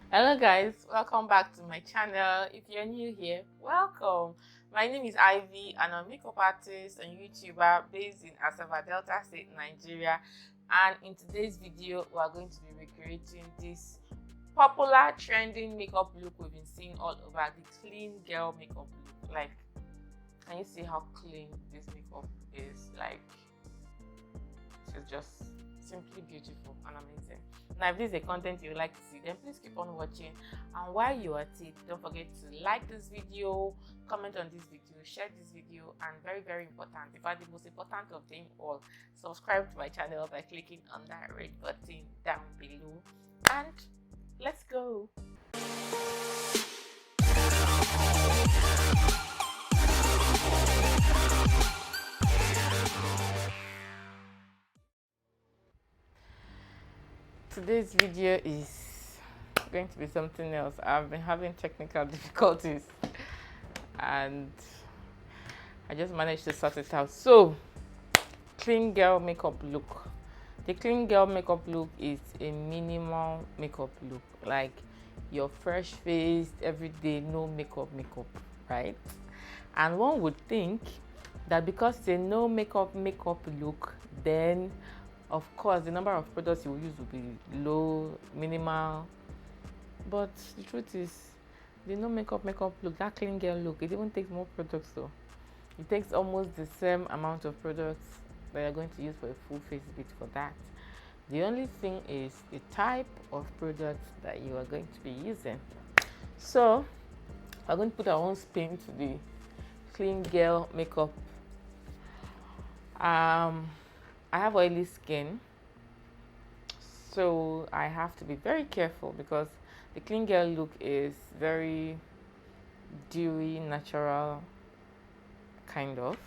Hello guys, welcome back to my channel. If you're new here, welcome. My name is Ivy and I'm a makeup artist and YouTuber based in Asaba Delta State, Nigeria. And in today's video, we are going to be recreating this popular trending makeup look we've been seeing all over, the clean girl makeup look. Like, can you see how clean this makeup is? Like, it's just simply beautiful and amazing. Now, if this is a content you would like to see, then please keep on watching. And while you're at it, don't forget to like this video, comment on this video, share this video, and very important, in fact the most important of them all, subscribe to my channel by clicking on that red button down below. And let's go. Today's video is going to be something else. I've been having technical difficulties and I just managed to sort it out. So, clean girl makeup look. The clean girl makeup look is a minimal makeup look, like your fresh faced everyday no makeup, right? And one would think that because it's a no makeup look, then of course the number of products you will use will be low, minimal. But the truth is, the no makeup look, that clean girl look, it even takes more products though. It takes almost the same amount of products that you're going to use for a full face bit for that. The only thing is the type of products that you are going to be using. So we're going to put our own spin to the clean girl makeup. I have oily skin, so I have to be very careful because the clean girl look is very dewy, natural kind of.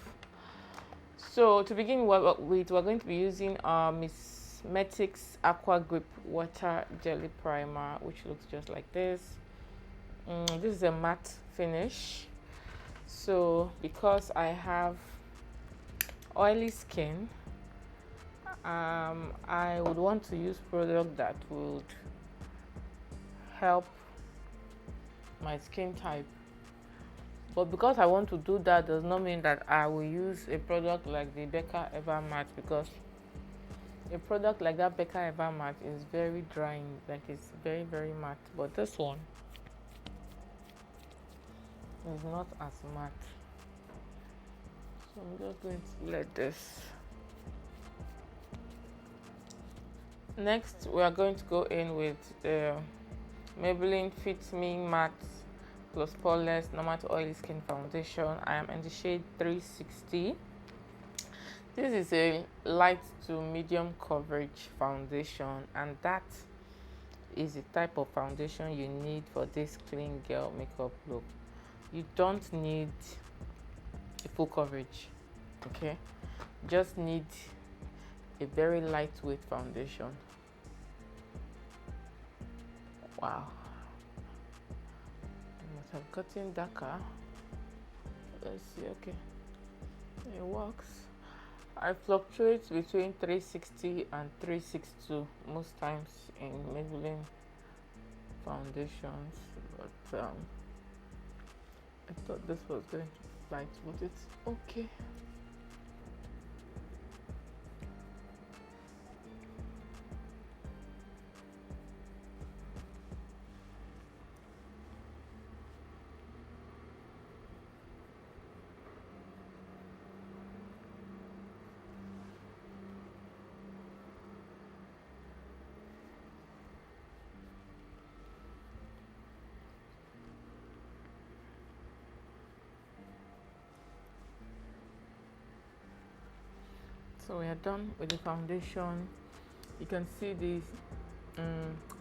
So to begin with, we're going to be using our Miss Metix Aqua Grip Water Jelly Primer, which looks just like this. This is a matte finish. So because I have oily skin, I would want to use product that would help my skin type. But because I want to do that does not mean that I will use a product like the Becca Ever Matte, because a product like that Becca Ever Matte is very drying, like it's very matte. But this one is not as matte. So I'm just going to let this. Next, we are going to go in with the Maybelline Fit Me Matte Plus Poreless Normal to Oily Skin Foundation. I am in the shade 360. This is a light to medium coverage foundation, and that is the type of foundation you need for this clean girl makeup look. You don't need a full coverage, okay? Just need a very lightweight foundation. Wow, I must have gotten darker. Let's see. Okay, it works. I fluctuate between 360 and 362 most times in Maybelline foundations, but I thought this was going to be light, but it's okay. So we are done with the foundation. You can see this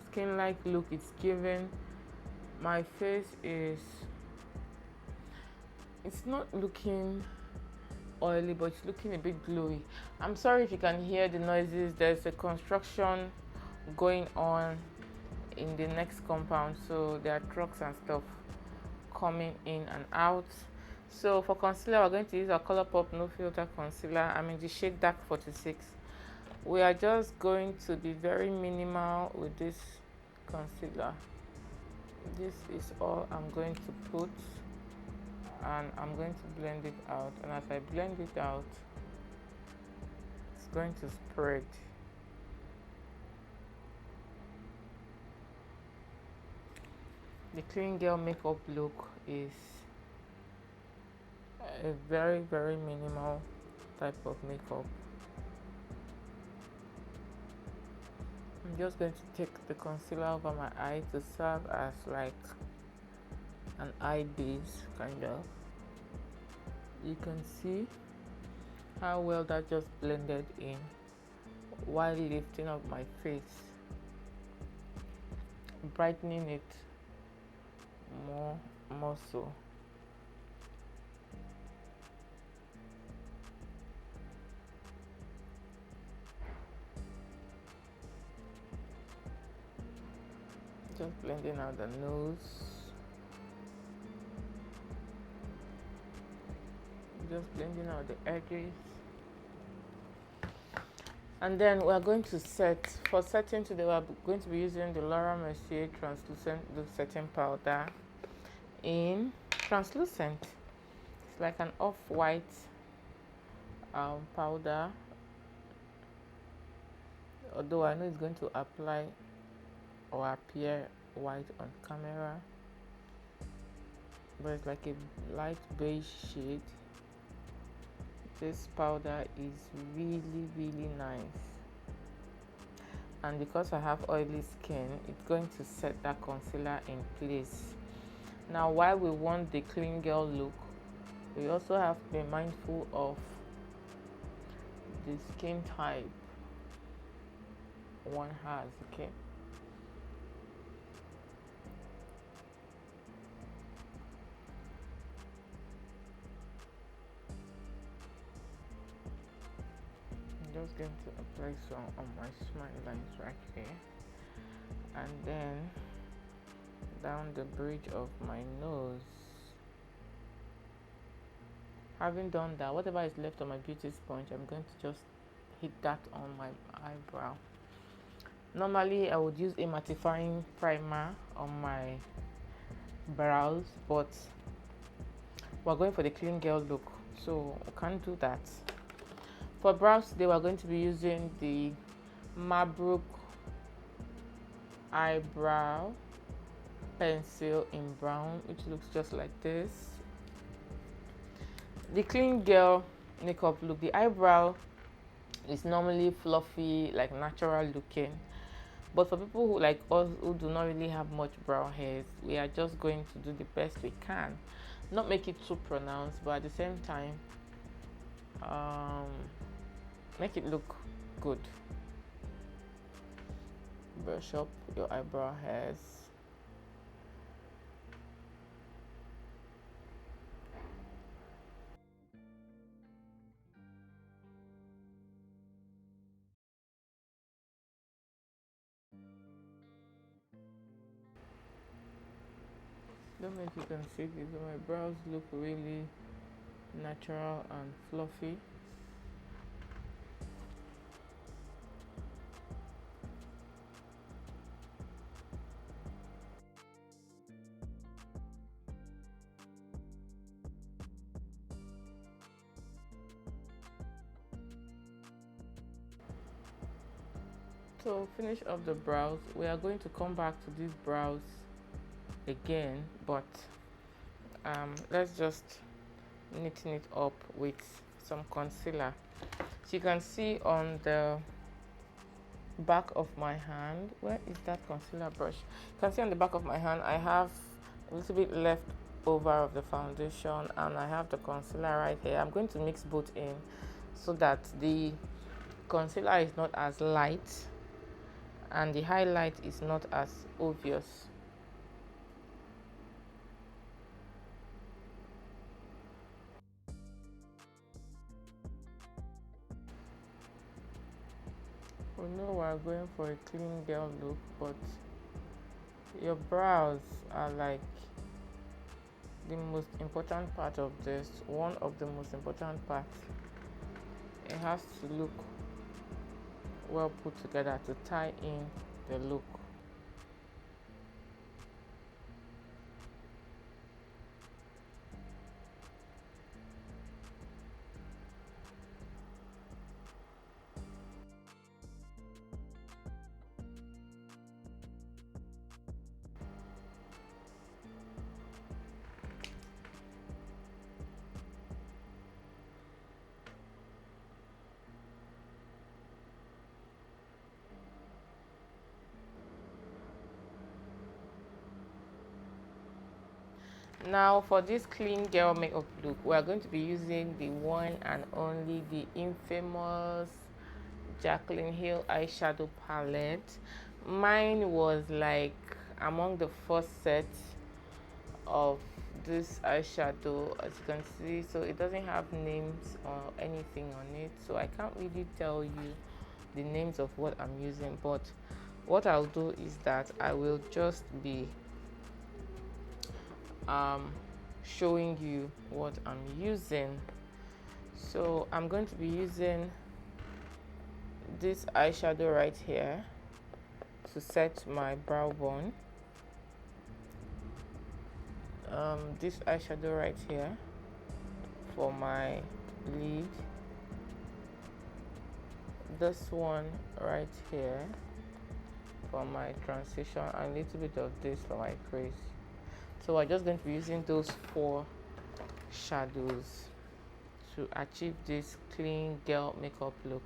skin-like look it's giving. My face it's not looking oily, but it's looking a bit glowy. I'm sorry if you can hear the noises. There's a construction going on in the next compound, so there are trucks and stuff coming in and out. So for concealer, we're going to use our ColourPop No Filter Concealer. I'm in the shade Dark 46. We are just going to be very minimal with this concealer. This is all I'm going to put, and I'm going to blend it out, and as I blend it out, it's going to spread. The clean girl makeup look is a very minimal type of makeup. I'm just going to take the concealer over my eye to serve as like an eye base, kind of. You can see how well that just blended in while lifting up my face, brightening it more so. Just blending out the nose, just blending out the edges, and then we are going to set. For setting today, we are going to be using the Laura Mercier translucent look setting powder in translucent. It's like an off-white powder, although I know it's going to apply or appear white on camera, but it's like a light beige shade. This powder is really nice, and because I have oily skin, it's going to set that concealer in place. Now, while we want the clean girl look, we also have to be mindful of the skin type one has. Okay, I'm just going to apply some on my smile lines right here, and then down the bridge of my nose. Having done that, whatever is left on my beauty sponge, I'm going to just hit that on my eyebrow. Normally I would use a mattifying primer on my brows, but we're going for the clean girl look, so I can't do that. For brows today, we're going to be using the Mabrook eyebrow pencil in brown, which looks just like this. The clean girl makeup look, the eyebrow is normally fluffy, like natural looking, but for people who like us who do not really have much brow hairs, we are just going to do the best we can, not make it too pronounced, but at the same time make it look good. Brush up your eyebrow hairs. Don't know if you can see this, but my brows look really natural and fluffy. So finish up the brows. We are going to come back to these brows again, but let's just neaten it up with some concealer. So you can see on the back of my hand, where is that concealer brush? You can see on the back of my hand I have a little bit left over of the foundation, and I have the concealer right here. I'm going to mix both in so that the concealer is not as light and the highlight is not as obvious. We know we're going for a clean girl look, but your brows are like the most important part of this, one of the most important parts. It has to look well put together to tie in the look. Now for this clean girl makeup look, we are going to be using the one and only, the infamous Jaclyn Hill eyeshadow palette. Mine was like among the first set of this eyeshadow, as you can see, so it doesn't have names or anything on it, so I can't really tell you the names of what I'm using, but what I'll do is that I will just be showing you what I'm using. So I'm going to be using this eyeshadow right here to set my brow bone, this eyeshadow right here for my lid, this one right here for my transition, and a little bit of this for my crease. So we're just going to be using those 4 shadows to achieve this clean girl makeup look.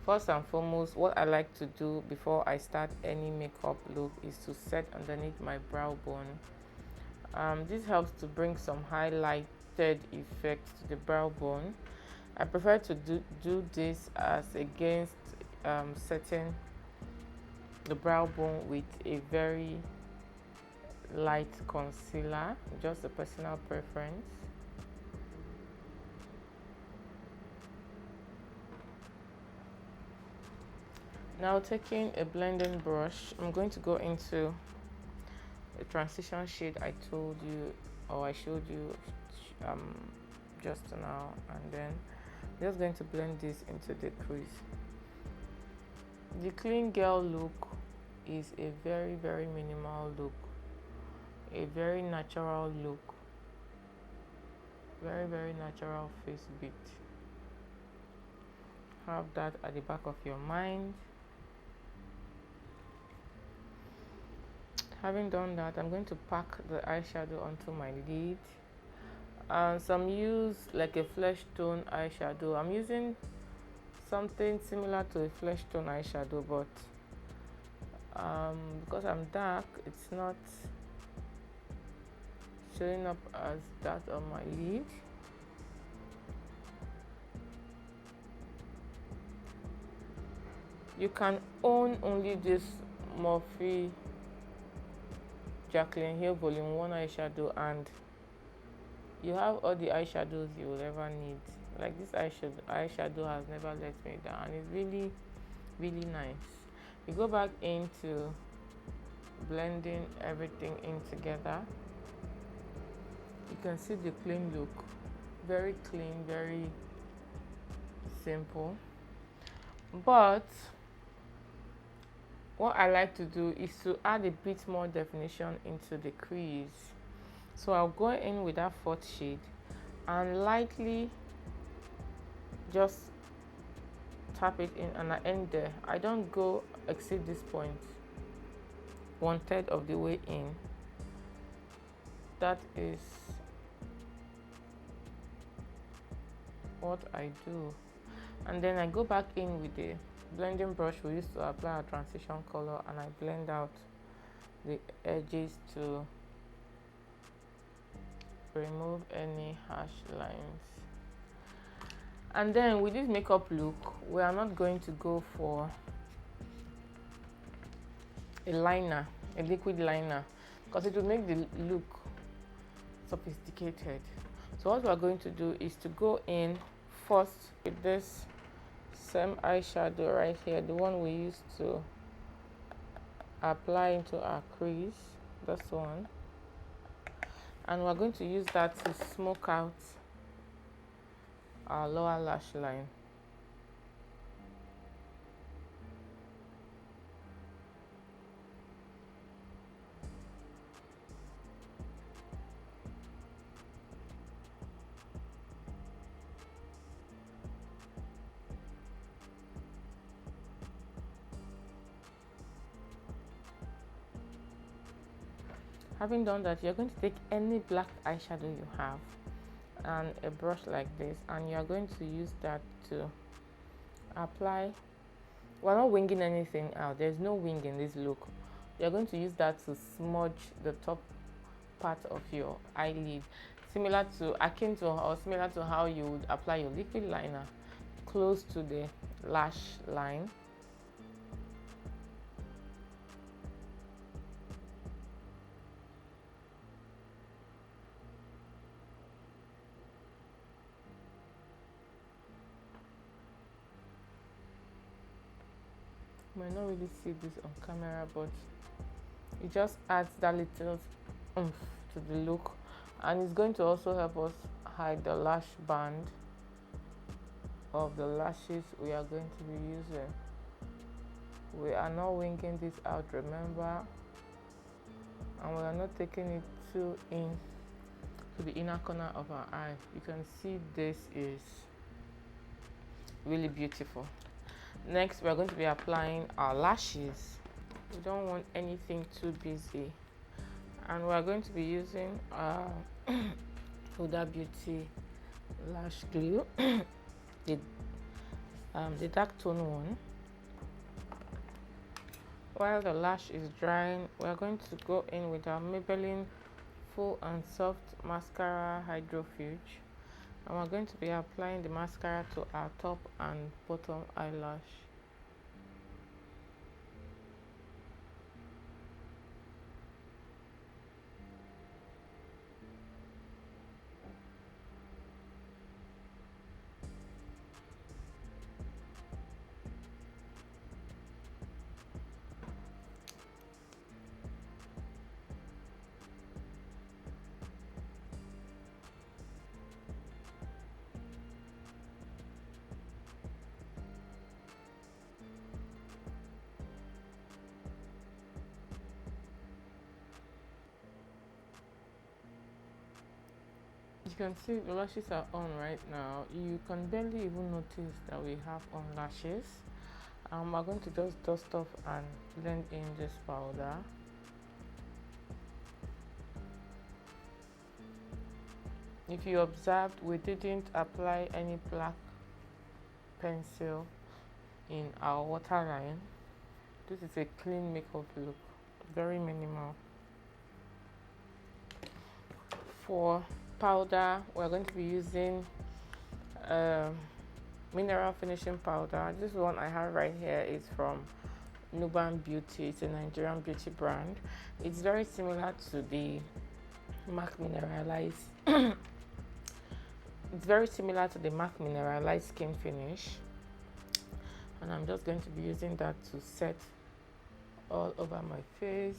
First and foremost, what I like to do before I start any makeup look is to set underneath my brow bone. This helps to bring some highlighted effect to the brow bone. I prefer to do this as against setting the brow bone with a very light concealer, just a personal preference. Now taking a blending brush, I'm going to go into the transition shade I told you, or I showed you just now, and then I'm just going to blend this into the crease. The clean girl look is a very minimal look, a very natural look, very natural face beat. Have that at the back of your mind. Having done that, I'm going to pack the eyeshadow onto my lid. Some use like a flesh tone eyeshadow. I'm using something similar to a flesh tone eyeshadow, but because I'm dark, it's not showing up as that on my lid. You can own only this Morphe Jaclyn Hill Volume 1 eyeshadow and you have all the eyeshadows you will ever need. Like this eyeshadow has never let me down, and it's really nice. You go back into blending everything in together. You can see the clean look, very clean, very simple. But what I like to do is to add a bit more definition into the crease. So I'll go in with that 4th shade and lightly just tap it in, and I end there. I don't go exceed this point, 1/3 of the way in. That is what I do, and then I go back in with the blending brush we used to apply our transition color, and I blend out the edges to remove any harsh lines. And then with this makeup look, we are not going to go for a liner, a liquid liner, because it will make the look sophisticated. So what we are going to do is to go in first with this same eyeshadow right here, the one we used to apply into our crease, this one, and we're going to use that to smoke out our lower lash line. Having done that, you're going to take any black eyeshadow you have and a brush like this, and you're going to use that to apply. We're not winging anything out, there's no wing in this look. You're going to use that to smudge the top part of your eyelid, similar to akin to or similar to how you would apply your liquid liner, close to the lash line. You might not really see this on camera, but it just adds that little oomph to the look, and it's going to also help us hide the lash band of the lashes we are going to be using. We are not winging this out, remember, and we are not taking it too in to the inner corner of our eye. You can see this is really beautiful. Next, we are going to be applying our lashes. We don't want anything too busy, and we are going to be using Huda Beauty lash glue, the dark tone one. While the lash is drying, we are going to go in with our Maybelline Full and Soft Mascara Hydrofuge, and we're going to be applying the mascara to our top and bottom eyelash. You can see the lashes are on right now. You can barely even notice that we have on lashes. We're going to just dust off and blend in this powder. If you observed, we didn't apply any black pencil in our waterline. This is a clean makeup look, very minimal. For powder, we're going to be using mineral finishing powder. This one I have right here is from Nuban Beauty. It's a Nigerian beauty brand. It's very similar to the MAC Mineralized it's very similar to the MAC Mineralized Skin Finish, and I'm just going to be using that to set all over my face.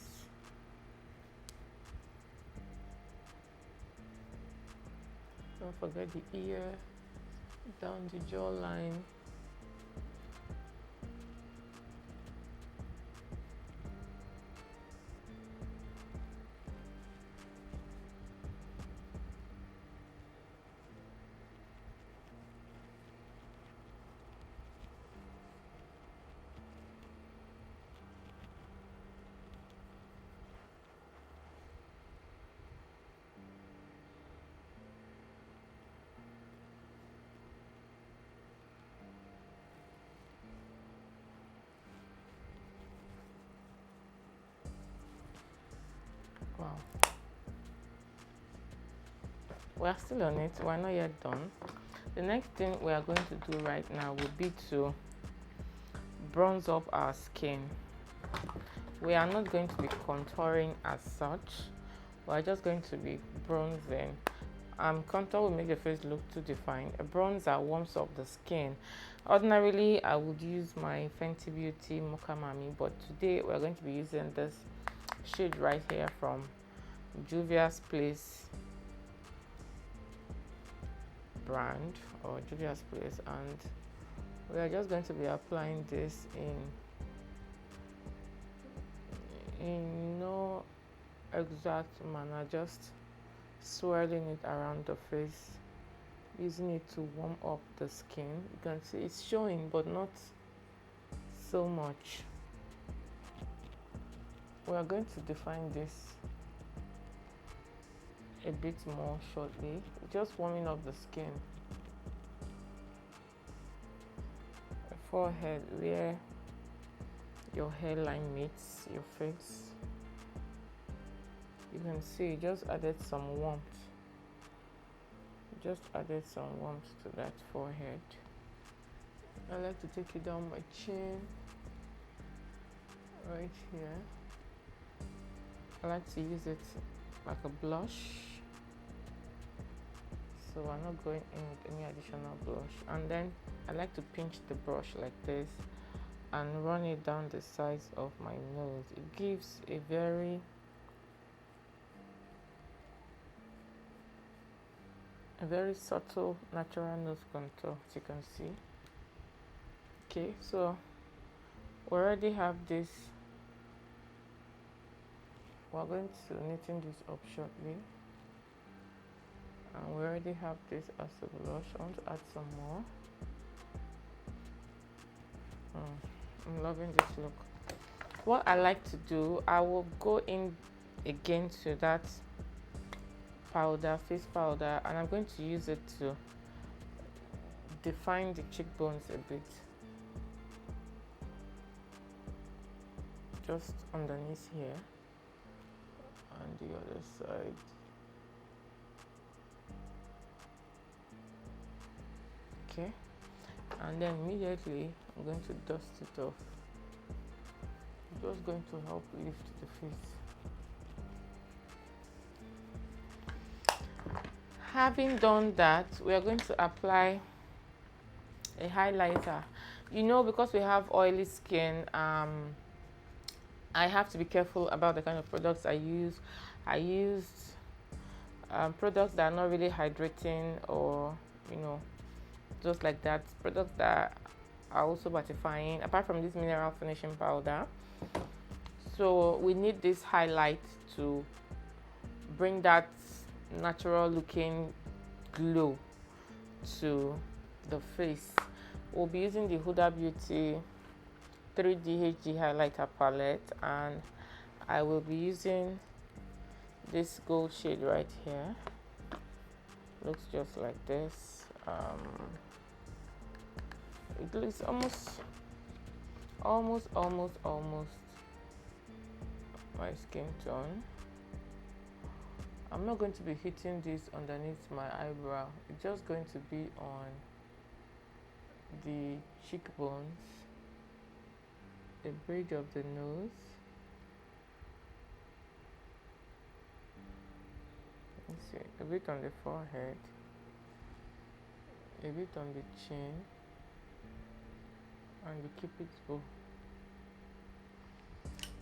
Don't forget the ear, down the jawline. Wow. We're still on it, we're not yet done. The next thing we are going to do right now will be to bronze up our skin. We are not going to be contouring as such, we're just going to be bronzing. Contour will make the face look too defined. A bronzer warms up the skin. Ordinarily, I would use my Fenty Beauty Mocha Mami, but today we're going to be using this shade right here from Juvia's Place brand, or Juvia's Place, and we are just going to be applying this in no exact manner, just swirling it around the face, using it to warm up the skin. You can see it's showing, but not so much. We are going to define this a bit more shortly, just warming up the skin. The forehead, where your hairline meets your face. You can see just added some warmth. Just added some warmth to that forehead. I like to take it down my chin, right here. I like to use it like a blush, so I'm not going in with any additional blush. And then I like to pinch the brush like this and run it down the sides of my nose. It gives a very subtle natural nose contour, as you can see. Okay, so we already have this. We're going to neaten this up shortly, and we already have this as a blush. I want to add some more. I'm loving this look. What I like to do, I will go in again to that powder, face powder, and I'm going to use it to define the cheekbones a bit, just underneath here and the other side. Okay, and then immediately I'm going to dust it off. It's just going to help lift the face. Having done that, we are going to apply a highlighter. You know, because we have oily skin, I have to be careful about the kind of products I use. I used products that are not really hydrating, or just like that. Products that are also mattifying, apart from this mineral finishing powder. So we need this highlight to bring that natural looking glow to the face. We'll be using the Huda Beauty 3D HD highlighter palette, and I will be using this gold shade right here. Looks just like this. It looks almost my skin tone. I'm not going to be hitting this underneath my eyebrow. It's just going to be on the cheekbones, the bridge of the nose, let's see, a bit on the forehead, a bit on the chin, and the cupid's bow.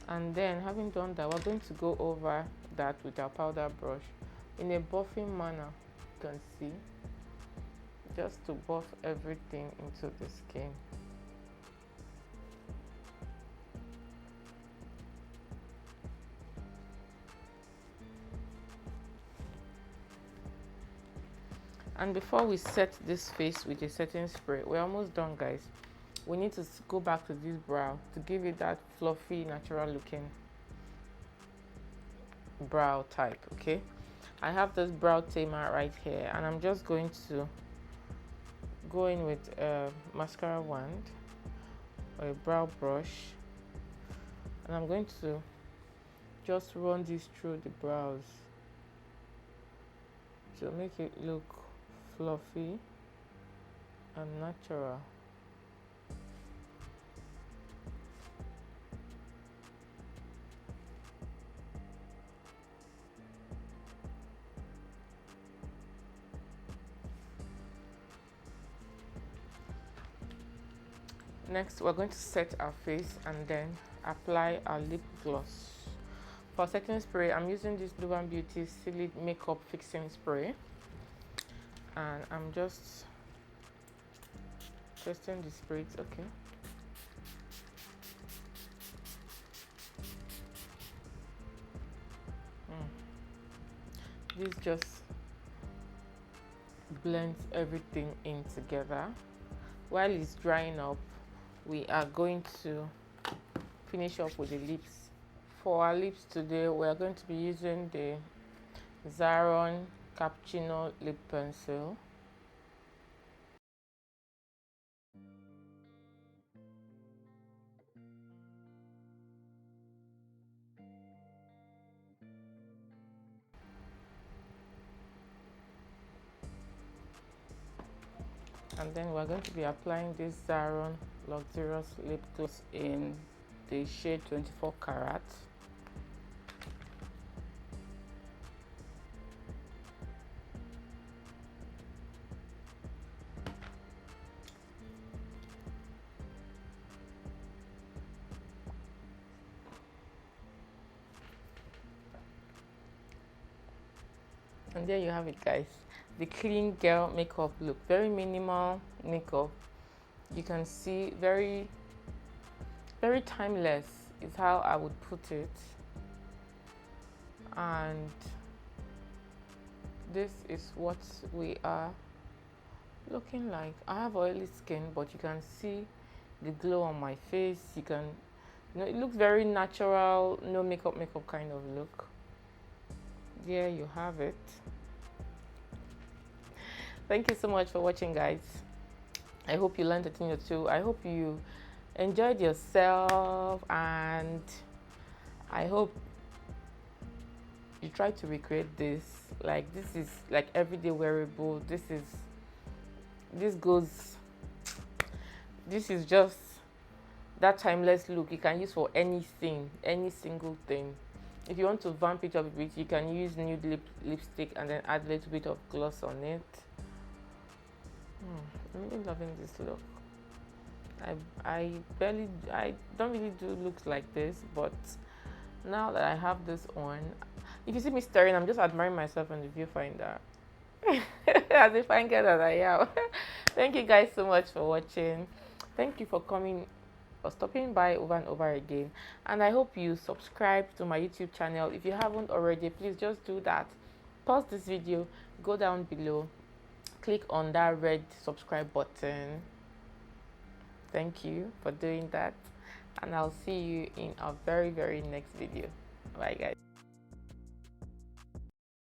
And then, having done that, we're going to go over that with our powder brush in a buffing manner. You can see, just to buff everything into the skin. And before we set this face with a setting spray, we're almost done, guys. We need to go back to this brow to give it that fluffy, natural looking brow type. Okay, I have this brow tamer right here, and I'm just going to go in with a mascara wand or a brow brush, and I'm going to just run this through the brows to make it look fluffy and natural. Next, we're going to set our face and then apply our lip gloss. For setting spray, I'm using this Wearable Beauty Silly Makeup Fixing Spray, and I'm just testing the spray. It's okay. This just blends everything in together. While it's drying up, we are going to finish up with the lips. For our lips today, we are going to be using the Zaron Cappuccino Lip Pencil. And then we're going to be applying this Zaron Luxurious Lip Gloss in the shade 24 Karat. And there you have it, guys, the clean girl makeup look. Very minimal makeup. You can see very timeless is how I would put it. And this is what we are looking like. I have oily skin, but you can see the glow on my face. You can, it looks very natural, no makeup kind of look. There you have it. Thank you so much for watching, guys. I hope you learned a thing or two. I hope you enjoyed yourself, and I hope you try to recreate this. Like, this is like everyday wearable. This is just that timeless look you can use for anything, any single thing. If you want to vamp it up a bit, you can use nude lipstick and then add a little bit of gloss on it. I'm really loving this look. I don't really do looks like this, but now that I have this on, if you see me staring, I'm just admiring myself in the viewfinder. As a fine girl that I am. Thank you guys so much for watching. Thank you for coming or stopping by over and over again, and I hope you subscribe to my YouTube channel. If you haven't already, please just do that. Pause this video, go down below, click on that red subscribe button. Thank you for doing that, and I'll see you in our very next video. Bye, guys.